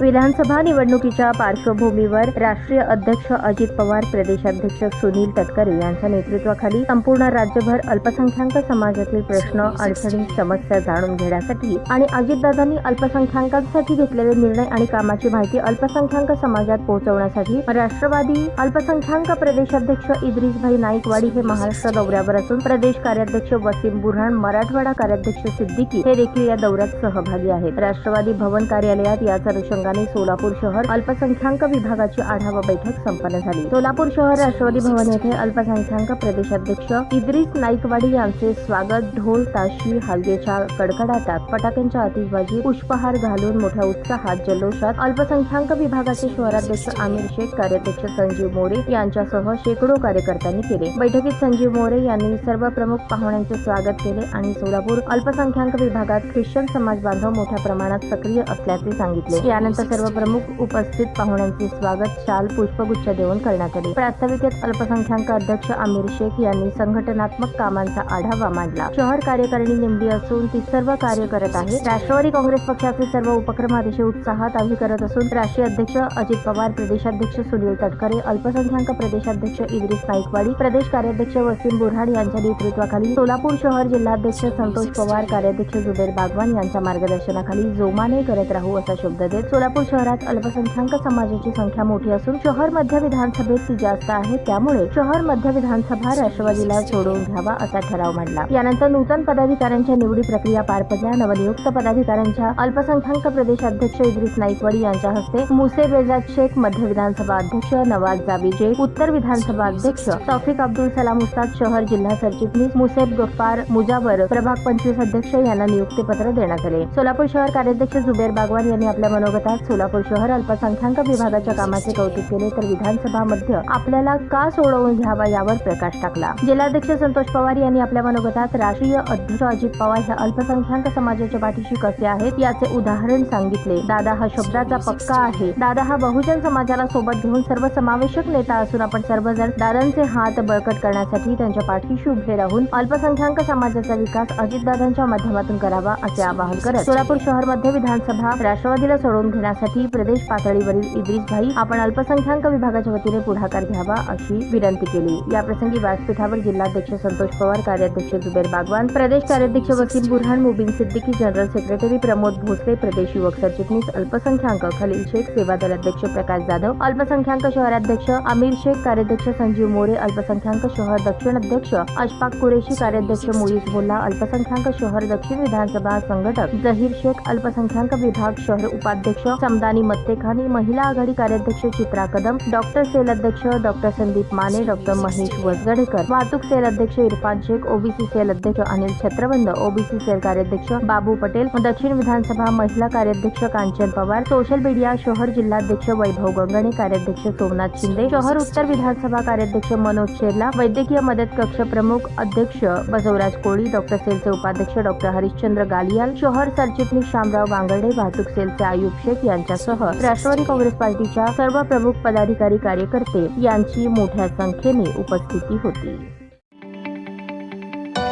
विधानसभा निवडणुकीच्या पार्श्वभूमीवर राष्ट्रीय अध्यक्ष अजित पवार, प्रदेशाध्यक्ष सुनील तटकरे यांच्या नेतृत्वाखाली संपूर्ण राज्यभर अल्पसंख्याक समाजातील प्रश्न, अडचणी, समस्या जाणून घेण्यासाठी आणि अजितदादांनी अल्पसंख्याकांसाठी घेतलेले निर्णय आणि कामाची माहिती अल्पसंख्याक समाजात पोहोचवण्यासाठी राष्ट्रवादी अल्पसंख्याक प्रदेशाध्यक्ष इद्रिसभाई नाईकवाडी हे महाराष्ट्र दौऱ्यावर असून प्रदेश कार्याध्यक्ष वसीम बुरहान, मराठवाडा कार्याध्यक्ष सिद्दीकी हे देखील या दौऱ्यात सहभागी आहेत। राष्ट्रवादी भवन कार्यालयात याच अनुषंगाने सोलापूर शहर अल्पसंख्याक विभागाची आढावा बैठक संपन्न झाली। सोलापूर शहर राष्ट्रवादी भवन येथे अल्पसंख्याक प्रदेशाध्यक्ष इद्रिस नाईकवाडी यांचे स्वागत ढोल ताशी हलगेच्या कडकडाटात, फटाक्यांच्या आतिषबाजी, पुष्पहार घालून मोठ्या उत्साहात जल्लोषात अल्पसंख्याक विभागाचे शहराध्यक्ष आमिर शेख, कार्याध्यक्ष संजीव मोरे यांच्यासह शेकडो कार्यकर्त्यांनी केले। बैठकीत संजीव मोरे यांनी सर्व प्रमुख पाहुण्यांचे स्वागत केले आणि सोलापूर अल्पसंख्याक विभागात ख्रिश्चन समाज बांधव मोठ्या प्रमाणात सक्रिय असल्याचे सांगितले। यानंतर सर्व प्रमुख उपस्थित पाहुण्यांचे स्वागत शाल, पुष्पगुच्छ देऊन करण्यात आले। प्रास्ताविकेत अल्पसंख्याक अध्यक्ष आमिर शेख यांनी संघटनात्मक कामांचा आढावा मांडला। शहर कार्यकारिणी नेमली असून ती सर्व कार्य करत आहे। राष्ट्रवादी काँग्रेस पक्षाचे सर्व उपक्रम अतिशय उत्साहात आम्ही करत असून राष्ट्रीय अध्यक्ष अजित पवार, प्रदेशाध्यक्ष सुनील तटकरे, अल्पसंख्याक प्रदेशाध्यक्ष इद्रिस नाईकवाडी, प्रदेश कार्याध्यक्ष वसीम बुरहान यांच्या नेतृत्वाखाली सोलापूर शहर जिल्हाध्यक्ष संतोष पवार, कार्याध्यक्ष जुबेर बागवान यांच्या मार्गदर्शनाखाली जोमाने करत राहू असा शब्द देत सोलापूर शहरात अल्पसंख्याक समाजाची संख्या मोठी असून शहर मध्य विधानसभेत ती जास्त आहे, त्यामुळे शहर मध्य विधानसभा राष्ट्रवादीला सोडवून घ्यावा असा ठराव मांडला। यानंतर नूतन पदाधिकाऱ्यांच्या निवडी प्रक्रिया पार पडल्या। नवनियुक्त पदाधिकाऱ्यांच्या अल्पसंख्याक प्रदेशाध्यक्ष इद्रिस नाईकवाडी यांच्या हस्ते मुसेब रेजाद शेख, मध्य विधानसभा अध्यक्ष नवाज जावी शेख, उत्तर विधानसभा अध्यक्ष तौफिक अब्दुल सलाम उस्ताद, शहर जिल्हा सरचिटणीस मुसेब गफ्फार मुजावर, प्रभाग 25 अध्यक्ष यांना नियुक्तीपत्र देण्यात आले। सोलापूर शहर कार्याध्यक्ष जुबेर बागवान यांनी आपल्या मनोगतात सोलापूर शहर अल्पसंख्याक विभागाच्या कामाचे कौतुक केले तर विधानसभा मध्ये आपल्याला का सोडवून घ्यावा यावर प्रकाश टाकला। जिल्हाध्यक्ष संतोष पवार यांनी आपल्या मनोगतात राष्ट्रीय अध्यक्ष अजित पवार हे अल्पसंख्याक समाजाच्या पाठीशी कसे आहेत याचे उदाहरण सांगितले। दादा हा शब्दाचा पक्का आहे। दादा हा बहुजन समाजाला सोबत घेऊन सर्वसमावेशक नेता असून आपण सर्वजण दादांचे हात बळकट करण्यासाठी त्यांच्या पाठीशी उभे राहून अल्पसंख्याक समाजाचा विकास अजितदादांच्या माध्यमातून करावा असे आवाहन करत सोलापूर शहर मध्ये विधानसभा राष्ट्रवादीला सोडवून घेण्यासाठी प्रदेश पातळीवरील इद्रिसभाई आपण अल्पसंख्याक विभागाच्या वतीने पुढाकार घ्यावा अशी विनंती केली। या प्रसंगी व्यासपीठावर जिल्हाध्यक्ष संतोष पवार, कार्याध्यक्ष जुबेर बागवान, प्रदेश कार्याध्यक्ष वसीम बुरहान, मुबीन सिद्दीकी, जनरल सेक्रेटरी प्रमोद भोसले, प्रदेश युवक सरचिटणीस अल्पसंख्याक खलील शेख, सेवादल अध्यक्ष प्रकाश जाधव, अल्पसंख्याक शहराध्यक्ष आमिर शेख, कार्याध्यक्ष संजीव मोरे, अल्पसंख्याक शहर दक्षिण अध्यक्ष अशफाक कुरेशी, कार्याध्यक्ष मुईज मुल्ला, अल्पसंख्याक शहर दक्षिण विधानसभा संघटक जहीर शेख, अल्पसंख्याक विभाग शहर उपाध्यक्ष समदानी मत्तेखानी, महिला आघाडी कार्याध्यक्ष चित्रा कदम, डॉक्टर सेल अध्यक्ष डॉक्टर संदीप माने, डॉक्टर महेश वसगडेकर, वाहतूक सेल अध्यक्ष इरफान शेख, ओबीसी सेल अध्यक्ष अनिल छत्रबंद, ओबीसी सेल कार्याध्यक्ष बाबू पटेल, दक्षिण विधानसभा महिला कार्याध्यक्ष कांचन पवार, सोशल मीडिया शहर जिल्हाध्यक्ष वैभव गंगणे, कार्याध्यक्ष सोमनाथ शिंदे, शहर उत्तर विधानसभा कार्याध्यक्ष मनोज शेरला, वैद्यकीय मदत कक्ष प्रमुख अध्यक्ष बसवराज कोळी, डॉक्टर सेलचे उपाध्यक्ष डॉक्टर हरिश्चंद्र गालियाल, शहर सरचिटणीस शामराव वांगडे, वाहतूक सेलचे आयुब शेख यांच्यासह राष्ट्रवादी काँग्रेस पार्टीच्या सर्व प्रमुख पदाधिकारी कार्यकर्ते यांची मोठ्या संख्येने उपस्थिती होती।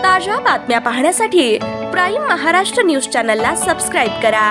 ताज्या बातम्या पाहण्यासाठी प्राईम महाराष्ट्र न्यूज चॅनलला सबस्क्राईब करा।